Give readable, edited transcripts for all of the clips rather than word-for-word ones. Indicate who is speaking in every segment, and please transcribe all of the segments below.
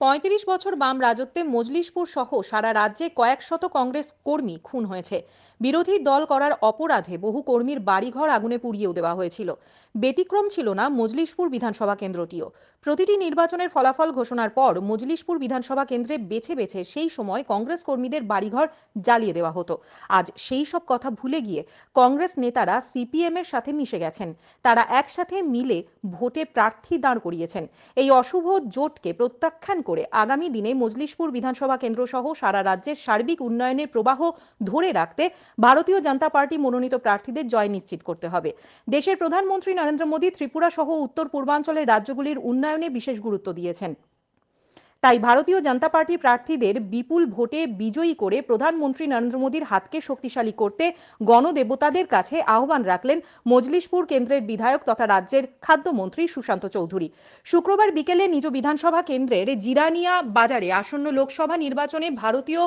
Speaker 1: ৩৫ বছর বাম রাজত্বে মজলিশপুর সহ সারা রাজ্যে কয়েক শত কংগ্রেস কর্মী খুন হয়েছে। বিরোধী দল করার অপরাধে বহু কর্মীর বাড়িঘর আগুনে পুড়িয়েও দেওয়া হয়েছিল। ব্যতিক্রম ছিল না মজলিশপুর বিধানসভা কেন্দ্রটিও। প্রতিটি নির্বাচনের ফলাফল ঘোষণার পর মজলিশপুর বিধানসভা কেন্দ্রে বেছে বেছে সেই সময় কংগ্রেস কর্মীদের বাড়িঘর জ্বালিয়ে দেওয়া হতো। আজ সেই সব কথা ভুলে গিয়ে কংগ্রেস নেতারা সিপিএম এর সাথে মিশে গেছেন। তারা একসাথে মিলে ভোটে প্রার্থী দাঁড় করিয়েছেন। এই অশুভ জোটকে প্রত্যাখ্যান করে আগামী দিনে মজলিশপুর বিধানসভা কেন্দ্র সহ সারা রাজ্যের সার্বিক উন্নয়নের প্রবাহ ধরে রাখতে ভারতীয় জনতা পার্টি মনোনীত প্রার্থীদের জয় নিশ্চিত করতে হবে। দেশের প্রধানমন্ত্রী নরেন্দ্র মোদী ত্রিপুরা সহ উত্তর পূর্বাঞ্চলের রাজ্যগুলির উন্নয়নে বিশেষ গুরুত্ব দিয়েছেন। তাই ভারতীয় জনতা পার্টি প্রার্থীদের বিপুল ভোটে বিজয়ী করে প্রধানমন্ত্রী নরেন্দ্র মোদীর হাতকে শক্তিশালী করতে গণদেবতাদের কাছে আহ্বান রাখলেন মজলিশপুর কেন্দ্রের বিধায়ক তথা রাজ্যের খাদ্যমন্ত্রী সুশান্ত চৌধুরী। শুক্রবার বিকেলে নিজ বিধানসভা কেন্দ্রের জিরানিয়া বাজারে আসন্ন লোকসভা নির্বাচনে ভারতীয়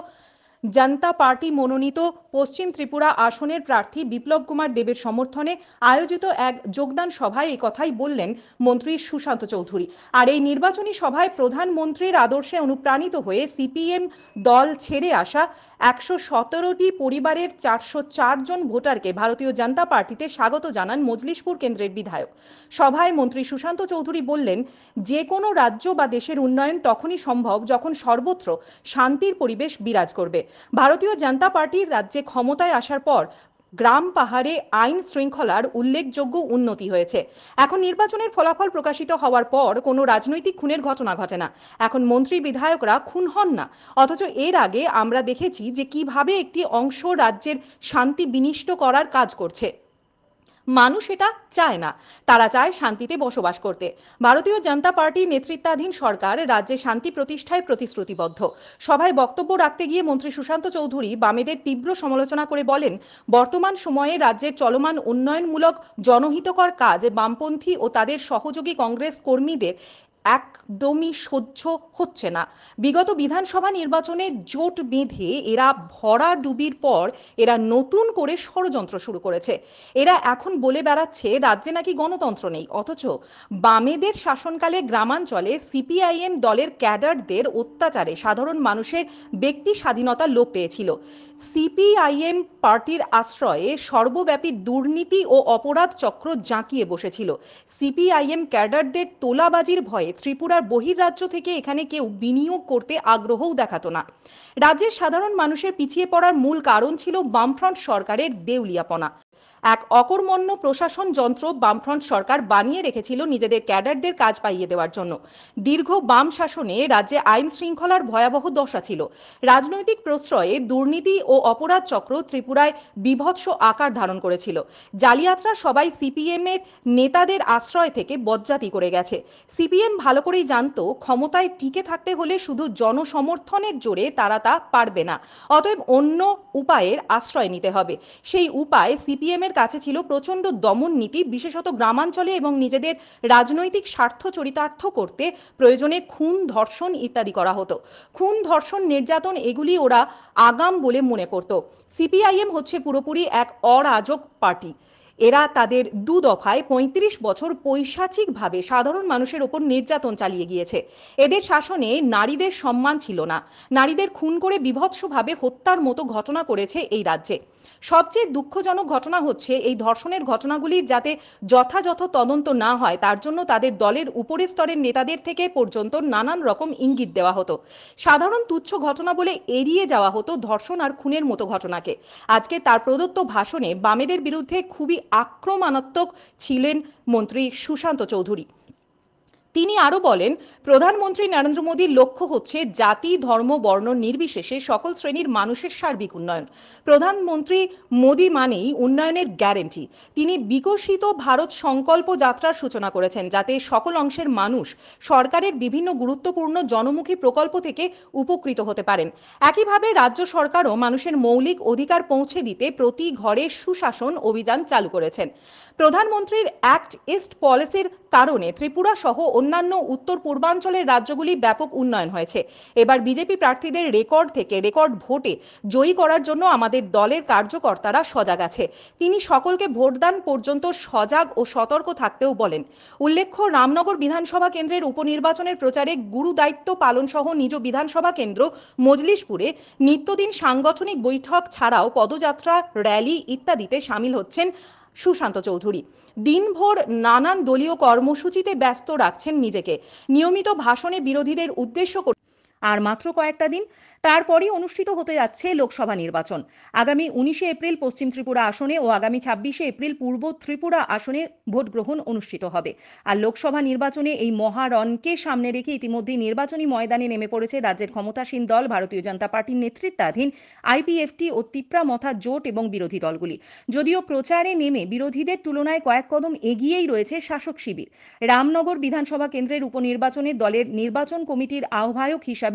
Speaker 1: জনতা পার্টি মনোনীত পশ্চিম ত্রিপুরা আসনের প্রার্থী বিপ্লব কুমার দেবের সমর্থনে আয়োজিত এক যোগদান সভায় এই কথাই বললেন মন্ত্রী সুশান্ত চৌধুরী। আর এই নির্বাচনী সভায় প্রধানমন্ত্রীর আদর্শে অনুপ্রাণিত হয়ে সিপিএম দল ছেড়ে আসা ১১৭টি পরিবারের ৪০৪ জন ভোটারকে ভারতীয় জনতা পার্টিতে স্বাগত জানান মজলিশপুর কেন্দ্রের বিধায়ক। সভায় মন্ত্রী সুশান্ত চৌধুরী বললেন, যে কোনো রাজ্য বা দেশের উন্নয়ন তখনই সম্ভব যখন সর্বত্র শান্তির পরিবেশ বিরাজ করবে। ভারতীয় জনতা পার্টির রাজ্যে ক্ষমতায় আসার পর গ্রাম পাহাড়ে আইন শৃঙ্খলার উল্লেখযোগ্য উন্নতি হয়েছে। এখন নির্বাচনের ফলাফল প্রকাশিত হওয়ার পর কোনো রাজনৈতিক খুনের ঘটনা ঘটে না। এখন মন্ত্রী বিধায়করা খুন হন না। অথচ এর আগে আমরা দেখেছি যে কিভাবে একটি অংশ রাজ্যের শান্তি বিনষ্ট করার কাজ করছে। মানুষ এটা চায় না, তারা চায় শান্তিতে বসবাস করতে। ভারতীয় জনতা পার্টি নেতৃত্বাধীন সরকার রাজ্যে শান্তি প্রতিষ্ঠায় প্রতিশ্রুতিবদ্ধ। সভায় বক্তব্য রাখতে গিয়ে মন্ত্রী সুশান্ত চৌধুরী বামেদের তীব্র সমালোচনা করে বলেন, বর্তমান সময়ে রাজ্যের চলমান উন্নয়নমূলক জনহিতকর কাজ বামপন্থী ও তাদের সহযোগী কংগ্রেস কর্মীদের একদমই সহ্য হচ্ছে না। বিগত বিধানসভা নির্বাচনে জোট বেঁধে এরা ভরাডুবির পর এরা নতুন করে ষড়যন্ত্র শুরু করেছে। এরা এখন বলে বেড়াচ্ছে রাজ্যে নাকি গণতন্ত্র নেই, অথচ বামেদের শাসনকালে গ্রামাঞ্চলে সিপিআইএম দলের ক্যাডারদের অত্যাচারে সাধারণ মানুষের ব্যক্তি স্বাধীনতা লোপ পেয়েছিল। সিপিআইএম পার্টির আশ্রয়ে সর্বব্যাপী দুর্নীতি ও অপরাধ চক্র জাঁকিয়ে বসেছিল। সিপিআইএম ক্যাডারদের তোলাবাজির ভয়ে ত্রিপুরার বহির্রাজ্য থেকে এখানে কেউ বিনিয়োগ করতে আগ্রহও দেখাতো না। রাজ্যের সাধারণ মানুষের পিছিয়ে পড়ার মূল কারণ ছিল বামফ্রন্ট সরকারের দেউলিয়াপনা। এক অকর্মণ্য প্রশাসন যন্ত্র বামফ্রন্ট সরকার বানিয়ে রেখেছিল নিজেদের ক্যাডারদের কাজ পাইয়ে দেওয়ার জন্য। দীর্ঘ বাম শাসনে রাজ্যে আইন শৃঙ্খলার ভয়াবহ দশা ছিল। রাজনৈতিক প্রশ্রয়ে দুর্নীতি ও অপরাধ চক্র ত্রিপুরায় বীভৎস আকার ধারণ করেছিল। জালিয়াতরা সবাই সিপিএম এর নেতাদের আশ্রয় থেকে বজ্জাতি করে গেছে। সিপিএম ভালো করেই জানতো ক্ষমতায় টিকে থাকতে হলে শুধু জনসমর্থনের জোরে তারা তা পারবে না, অতএব অন্য উপায়ের আশ্রয় নিতে হবে। সেই উপায় সিপিএম এর কাছে ছিল প্রচণ্ড দমন নীতি, বিশেষত গ্রামাঞ্চলে, এবং নিজেদের রাজনৈতিক স্বার্থ চরিতার্থ করতে প্রয়োজনে খুন, ধর্ষণ ইত্যাদি করা হতো। খুন, ধর্ষণ, নির্যাতন এগুলি ওরা আগাম বলে মনে করত। সিপিআইএম হচ্ছে পুরোপুরি এক অরাজক পার্টি। এরা তাদের দু দফায় ৩৫ বছর পৈশাচিকভাবে সাধারণ মানুষের ওপর নির্যাতন চালিয়ে গিয়েছে। এদের শাসনে নারীদের সম্মান ছিল না। নারীদের খুন করে বীভৎসভাবে হত্যার মতো ঘটনা করেছে এই রাজ্যে। সবচেয়ে দুঃখজনক ঘটনা হচ্ছে এই ধর্ষণের ঘটনাগুলির যাতে যথাযথ তদন্ত না হয় তার জন্য তাদের দলের উপরের স্তরের নেতাদের থেকে পর্যন্ত নানান রকম ইঙ্গিত দেওয়া হতো। সাধারণ তুচ্ছ ঘটনা বলে এড়িয়ে যাওয়া হতো ধর্ষণ আর খুনের মতো ঘটনাকে। আজকে তার প্রদত্ত ভাষণে বামেদের বিরুদ্ধে খুবই আক্রমণাত্মক ছিলেন মন্ত্রী সুশান্ত চৌধুরী। তিনি আরও বলেন, প্রধানমন্ত্রী নরেন্দ্র মোদীর লক্ষ্য হচ্ছে জাতি, ধর্ম, বর্ণ নির্বিশেষে সকল শ্রেণীর মানুষের সার্বিক উন্নয়ন। প্রধানমন্ত্রী মোদী মানেই উন্নয়নের গ্যারেন্টি। তিনি বিকশিত ভারত সংকল্প যাত্রার সূচনা করেছেন, যাতে সকল অংশের মানুষ সরকারের বিভিন্ন গুরুত্বপূর্ণ জনমুখী প্রকল্প থেকে উপকৃত হতে পারেন। একইভাবে রাজ্য সরকারও মানুষের মৌলিক অধিকার পৌঁছে দিতে প্রতি ঘরে সুশাসন অভিযান চালু করেছেন। প্রধানমন্ত্রীর অ্যাক্ট ইস্ট পলিসির কারণে ত্রিপুরা সহ অন্যান্য উত্তর পূর্বাঞ্চলের রাজ্যগুলি ব্যাপক উন্নয়ন হয়েছে। এবার বিজেপি প্রার্থীদের রেকর্ড থেকে রেকর্ড ভোটে জয়ী করার জন্য আমাদের দলের কার্যকর্তারা সজাগ আছে। তিনি সকলকে ভোটদান পর্যন্ত সজাগ ও সতর্ক থাকতেও বলেন। উল্লেখ্য, রামনগর বিধানসভা কেন্দ্রের উপনির্বাচনের প্রচারে গুরু দায়িত্ব পালন সহ নিজ বিধানসভা কেন্দ্র মজলিশপুরে নিত্যদিন সাংগঠনিক বৈঠক ছাড়াও পদযাত্রা, র্যালি ইত্যাদিতে সামিল হচ্ছেন সুশান্ত চৌধুরী। দিনভর নানান দলীয় কর্মসূচিতে ব্যস্ত রাখছেন নিজেকে। নিয়মিত ভাষণে বিরোধীদের উদ্দেশ্য করে আর মাত্র কয়েকটা দিন তারপরই অনুষ্ঠিত হতে যাচ্ছে লোকসভা নির্বাচন। আগামী 19শে এপ্রিল পশ্চিম ত্রিপুরা আসনে ও আগামী 26শে এপ্রিল পূর্ব ত্রিপুরা আসনে ভোট গ্রহণ অনুষ্ঠিত হবে। আর লোকসভা নির্বাচনে এই মহারণকে সামনে রেখে ইতিমধ্যেই নির্বাচনী ময়দানে নেমে পড়েছে রাজ্যের ক্ষমতাসীন দল ভারতীয় জনতা পার্টির নেতৃত্বাধীন আইপিএফটি ও তিপ্রা মথা জোট এবং বিরোধী দলগুলি। যদিও প্রচারে নেমে বিরোধীদের তুলনায় কয়েক কদম এগিয়েই রয়েছে শাসক শিবির। রামনগর বিধানসভা কেন্দ্রের উপনির্বাচনে দলের নির্বাচন কমিটির আহ্বায়ক হিসাবে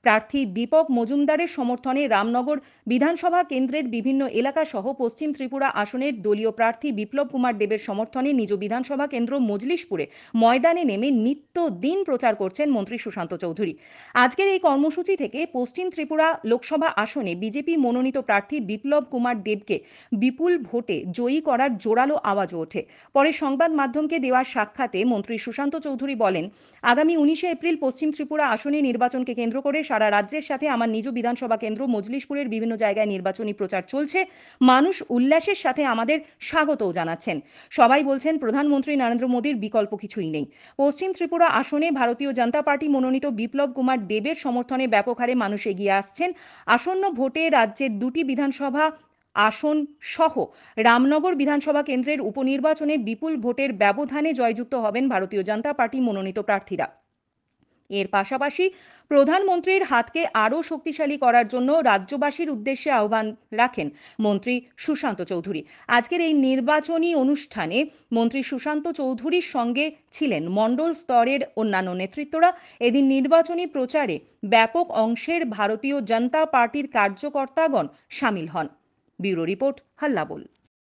Speaker 1: প্রার্থী দীপক মজুমদারের সমর্থনে রামনগর বিধানসভা কেন্দ্রের বিভিন্ন এলাকা সহ পশ্চিম ত্রিপুরা আসনের দলীয় প্রার্থী বিপ্লব কুমার দেবের সমর্থনে নিজ বিধানসভা কেন্দ্র মজলিশপুরে ময়দানে নেমে নিত্যদিন প্রচার করছেন মন্ত্রী সুশান্ত চৌধুরী। আজকের এই কর্মসূচি থেকে পশ্চিম ত্রিপুরা লোকসভা আসনে বিজেপি মনোনীত প্রার্থী বিপ্লব কুমার দেবকে বিপুল ভোটে জয়ী করার জোরালো আওয়াজও ওঠে। পরে সংবাদ মাধ্যমকে দেওয়া সাক্ষাতে মন্ত্রী সুশান্ত চৌধুরী বলেন, আগামী 19শে এপ্রিল পশ্চিম ত্রিপুরা আসনে নির্বাচনকে কেন্দ্র করে সারা রাজ্যের সাথে আমার নিজ বিধানসভা কেন্দ্র মজলিশপুরের বিভিন্ন জায়গায় নির্বাচনী প্রচার চলছে। মানুষ উল্লাসের সাথে আমাদের স্বাগতও জানাচ্ছেন। সবাই বলছেন প্রধানমন্ত্রী নরেন্দ্র মোদীর বিকল্প কিছুই নেই। পশ্চিম ত্রিপুরা আসনে ভারতীয় জনতা পার্টি মনোনীত বিপ্লব কুমার দেবের সমর্থনে ব্যাপক হারে মানুষ এগিয়ে আসছেন। আসন্ন ভোটে রাজ্যের 2টি বিধানসভা আসন সহ রামনগর বিধানসভা কেন্দ্রের উপনির্বাচনে বিপুল ভোটের ব্যবধানে জয়যুক্ত হবেন ভারতীয় জনতা পার্টি মনোনীত প্রার্থীরা। এর পাশাপাশি প্রধানমন্ত্রীর হাতকে আরও শক্তিশালী করার জন্য রাজ্যবাসীর উদ্দেশ্যে আহ্বান রাখেন মন্ত্রী সুশান্ত চৌধুরী। আজকের এই নির্বাচনী অনুষ্ঠানে মন্ত্রী সুশান্ত চৌধুরীর সঙ্গে ছিলেন মণ্ডল স্তরের অন্যান্য নেতৃত্বরা। এদিন নির্বাচনী প্রচারে ব্যাপক অংশের ভারতীয় জনতা পার্টির কার্যকর্তাগণ সামিল হন। ব্যুরো রিপোর্ট, হাল্লা বোল।